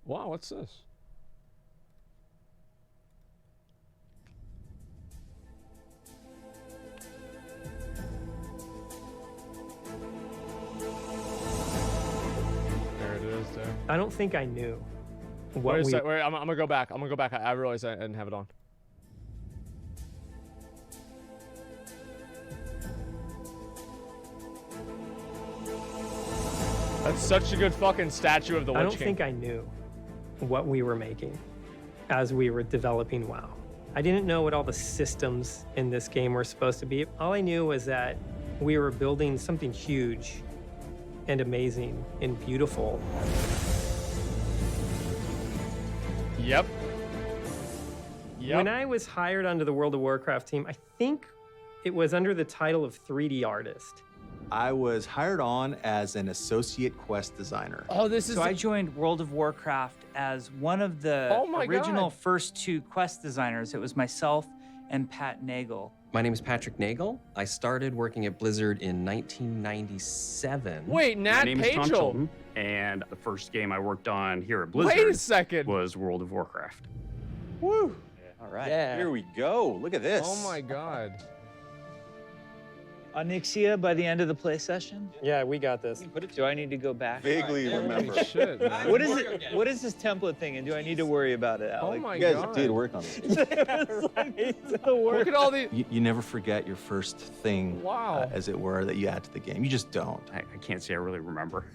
Wow, what's this? There it is, there. I don't think I knew what Wait a we... sec, wait, I'm gonna go back. I'm gonna go back. I realized I didn't have it on. That's such a good fucking statue of the Witch I don't King. think I knew what we were making as we were developing WoW. I didn't know what all the systems in this game were supposed to be. All I knew was that we were building something huge and amazing and beautiful. Yep. Yep. When I was hired onto the World of Warcraft team, I think it was under the title of 3D artist. I was hired on as an associate quest designer. Oh, this is. So I joined World of Warcraft as one of the Oh my original God. first 2 quest designers. It was myself and Pat Nagel. My name is Patrick Nagel. I started working at Blizzard in 1997. Wait, Nat My name is Tom Pagel. Chilton, and the first game I worked on here at Blizzard Wait a second. was World of Warcraft. Woo! All right, Yeah. here we go. Look at this. Oh my god. Onyxia by the end of the play session? Yeah, we got this. Do I need to go back? Vaguely remember. Holy shit, man. What is it? What is this template thing, and do I need to worry about it, Oh Alex? my You guys god. did work on this. Look at all the. You never forget your first thing, Wow. as it were, that you add to the game. You just don't. I can't say I really remember.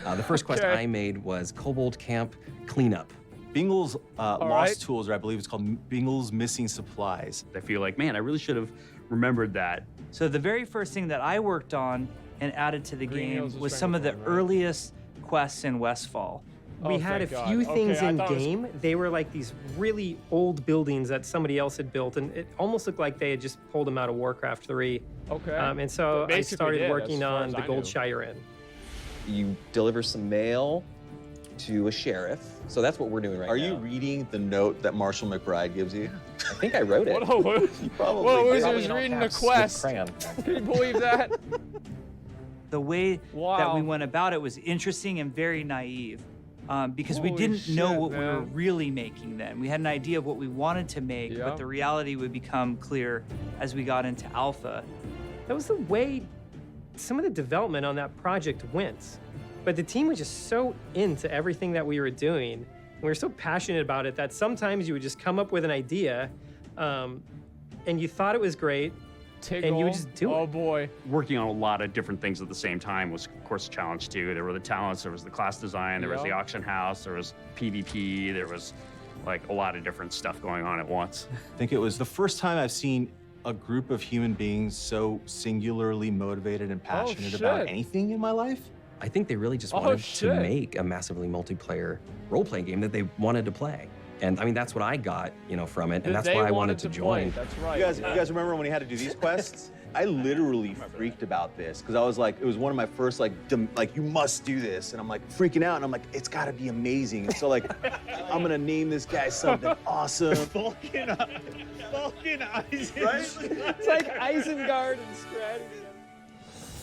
The first quest Okay. I made was Kobold Camp Cleanup. Bingle's Lost right. Tools, or I believe it's called Bingle's Missing Supplies. I feel like, man, I really should have remembered that. So the very first thing that I worked on and added to the Green game Hills is was some of the Stranglehold, right? earliest quests in Westfall. We Oh, had a thank God. few Okay, things I in thought it was- game. They were like these really old buildings that somebody else had built, and it almost looked like they had just pulled them out of Warcraft 3. Okay. And so They I basically started did, working as far on as the I Gold knew. Shire Inn. You deliver some mail to a sheriff. So that's what we're doing right Are now. you reading the note that Marshall McBride gives you? I think I wrote it. What? You probably Whoa, did. he Probably was in all reading the caps quest. with crayon. Can you believe that? The way that Wow. we went about it was interesting and very naive. Because we Holy didn't know shit, what we were man. really making then. We had an idea of what we wanted to make, Yeah. but the reality would become clear as we got into alpha. That was the way some of the development on that project went. But the team was just so into everything that we were doing. And we were so passionate about it that sometimes you would just come up with an idea and you thought it was great. And you would just do Oh it. boy. Working on a lot of different things at the same time was, of course, a challenge too. There were the talents, there was the class design, there was the Yeah. auction house, there was PvP, there was like a lot of different stuff going on at once. I think it was the first time I've seen a group of human beings so singularly motivated and passionate about shit. anything in my life. I think they really just Oh, wanted shit. to make a massively multiplayer role-playing game that they wanted to play. And I mean, that's what I got, from it, and that's They why I wanted to play. join. That's right. You guys remember when he had to do these quests? I literally freaked about this because I was like, it was one of my first like you must do this, and I'm like freaking out, and I'm like, it's got to be amazing. And so like, I'm gonna name this guy something awesome. Vulcan Eyes. Right? It's like Isengard and strategy.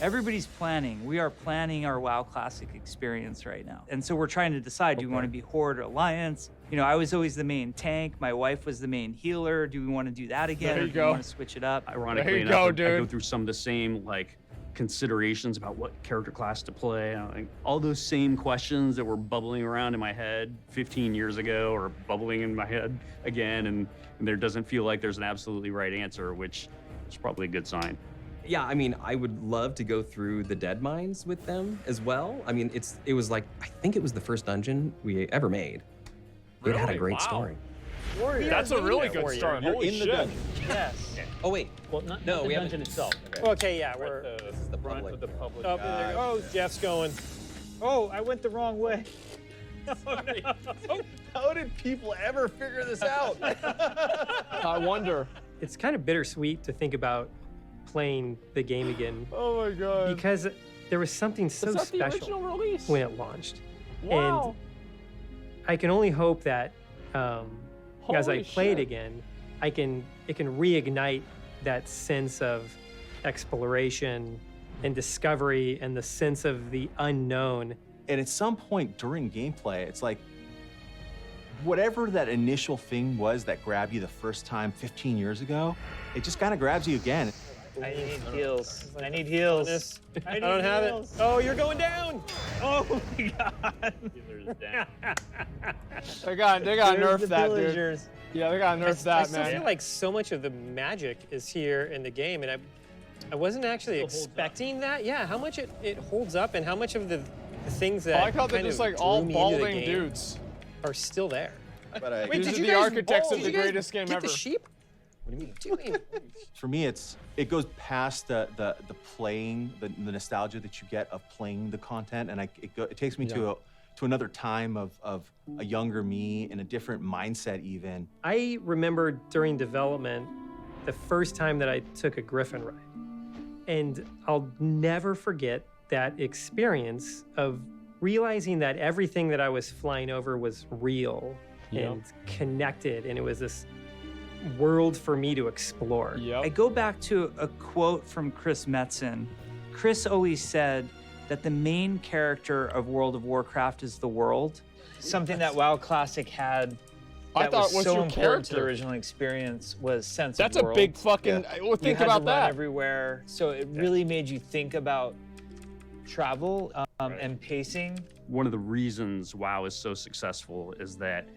Everybody's planning. We are planning our WoW Classic experience right now. And so we're trying to decide, do we want to be Horde or Alliance? I was always the main tank. My wife was the main healer. Do we want to do that again? There or you do we go. want to switch it up? Ironically There you enough, go, I go dude. through some of the same like considerations about what character class to play. All those same questions that were bubbling around in my head 15 years ago are bubbling in my head again, and there doesn't feel like there's an absolutely right answer, which is probably a good sign. Yeah, I mean, I would love to go through the Dead Mines with them as well. I mean, it was like, I think it was the first dungeon we ever made. It had a Really? great Wow. story. That's a really good start. You're Holy in the shit. dungeon. Yes. Oh, wait. Well, not No, the we haven't- dungeon itself. Okay, yeah, we're... This is the public. Of the public. Oh, there you go. Oh, Jeff's going. Oh, I went the wrong way. How did people ever figure this out? I wonder. It's kind of bittersweet to think about playing the game again Oh my god. because there was something so Is that the original special release? when it launched. Wow. I can only hope that as I Holy play it shit. again, it can reignite that sense of exploration and discovery and the sense of the unknown. And at some point during gameplay, it's like whatever that initial thing was that grabbed you the first time 15 years ago, it just kind of grabs you again. I need heals. I need heals. I don't have it. Oh, you're going down. Oh my god. They got nerf the that, dude. villagers. Yeah, they got nerf I that, still man. feel like so much of the magic is here in the game, and I wasn't actually expecting that. Yeah, how much it holds up, and how much of the things that I like how they're kind just of like all drew me into the balding game dudes. are still there. But These did are you the guys architects of did the you guys greatest game get ever. the sheep? What do you mean? For me, it goes past the playing, the nostalgia that you get of playing the content, and it takes me to another time of a younger me and a different mindset even. I remember during development the first time that I took a Griffin ride. And I'll never forget that experience of realizing that everything that I was flying over was real and connected, and it was this world for me to explore. Yep. I go back to a quote from Chris Metzen. Chris always said that the main character of World of Warcraft is the world. Something that WoW Classic had I that thought was was so your important to the character. original experience was sense That's of a world. big fucking. Well, You think had about to run that. everywhere, so it really made you think about travel and pacing. One of the reasons WoW is so successful is that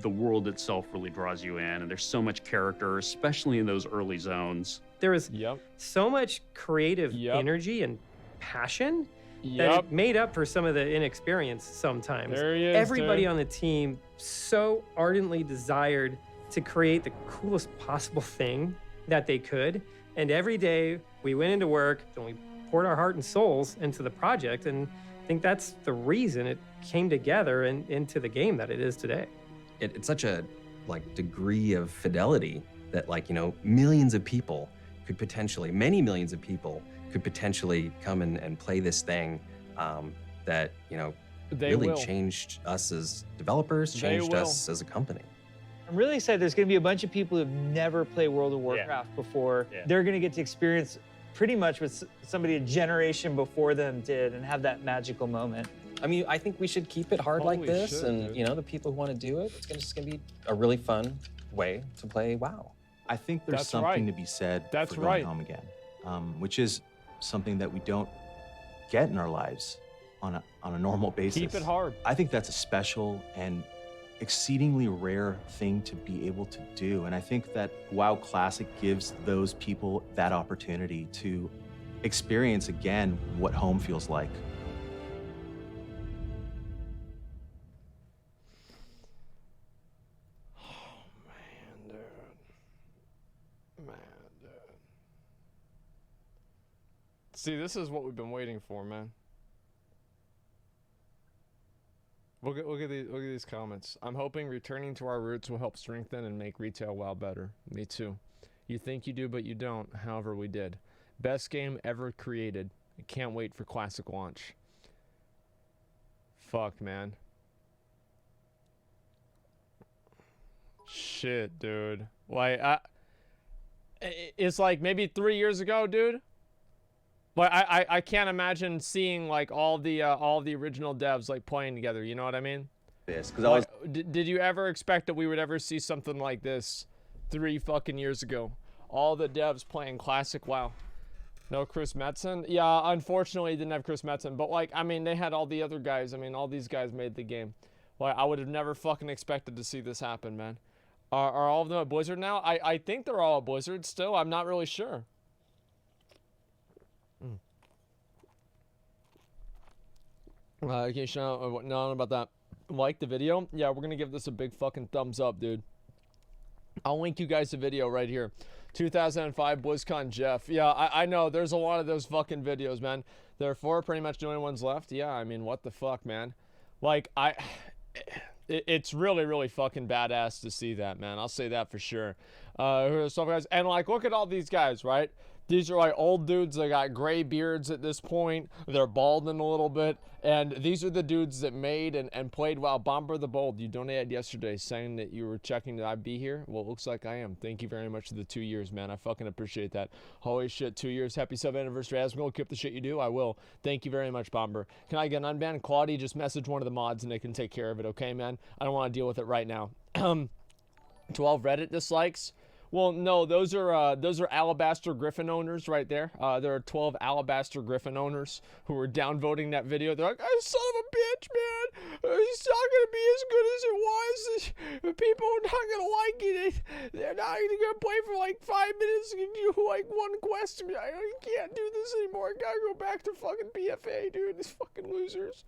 the world itself really draws you in, and there's so much character, especially in those early zones. There was Yep. so much creative Yep. energy and passion that Yep. it made up for some of the inexperience sometimes. There he is, Everybody dude. on the team so ardently desired to create the coolest possible thing that they could. And every day we went into work and we poured our heart and souls into the project. And I think that's the reason it came together and into the game that it is today. It's such a degree of fidelity that millions of people could potentially, many millions of people could potentially come and play this thing that They really will. changed us as developers, changed us as a company. I'm really excited. There's going to be a bunch of people who've never played World of Warcraft before. They're going to get to experience pretty much what somebody a generation before them did and have that magical moment. I mean, I think we should keep it hard like Holy this, shit, and dude. the people who want to do it, it's just gonna be a really fun way to play WoW. I think there's That's something right. to be said That's for going right. home again, which is something that we don't get in our lives on a normal basis. Keep it hard. I think that's a special and exceedingly rare thing to be able to do. And I think that WoW Classic gives those people that opportunity to experience again what home feels like. See, this is what we've been waiting for, man. Look at these comments. I'm hoping returning to our roots will help strengthen and make retail WoW better. Me too. You think you do, but you don't. However, we did. Best game ever created. I can't wait for Classic launch. Fuck, man. Shit, dude. Like, it's like maybe 3 years ago, dude. But I can't imagine seeing like all the original devs like playing together. You know what I mean? This because I was Did you ever expect that we would ever see something like this 3 fucking years ago? All the devs playing Classic WoW. No Chris Metzen? Yeah, unfortunately, didn't have Chris Metzen. But like, I mean, they had all the other guys. I mean, all these guys made the game. Like, I would have never fucking expected to see this happen, man. Are all of them at Blizzard now? I think they're all at Blizzard still. I'm not really sure. Can you shout out no about that? Like the video? Yeah, we're gonna give this a big fucking thumbs up, dude. I'll link you guys the video right here. 2005 BlizzCon Jeff. Yeah, I know. There's a lot of those fucking videos, man. There are 4 pretty much the only ones left. Yeah, I mean, what the fuck, man? Like, it's really, really fucking badass to see that, man. I'll say that for sure. Stuff, guys. And like, look at all these guys, right? These are like old dudes that got gray beards at this point. They're balding a little bit. And these are the dudes that made and played WoW. Bomber the Bold, you donated yesterday saying that you were checking that I'd be here. Well, it looks like I am. Thank you very much for the 2 years, man. I fucking appreciate that. Holy shit, 2 years. Happy 7th anniversary, Asmongold. Keep the shit you do. I will. Thank you very much, Bomber. Can I get unbanned? Claudia, just message one of the mods and they can take care of it, okay, man? I don't want to deal with it right now. 12 Reddit dislikes. Well, no, those are Alabaster Griffin owners right there. There are 12 Alabaster Griffin owners who were downvoting that video. They're like, oh, son of a bitch, man. It's not going to be as good as it was. People are not going to like it. They're not going to play for like 5 minutes and do like one quest. I can't do this anymore. I got to go back to fucking PFA, dude. These fucking losers.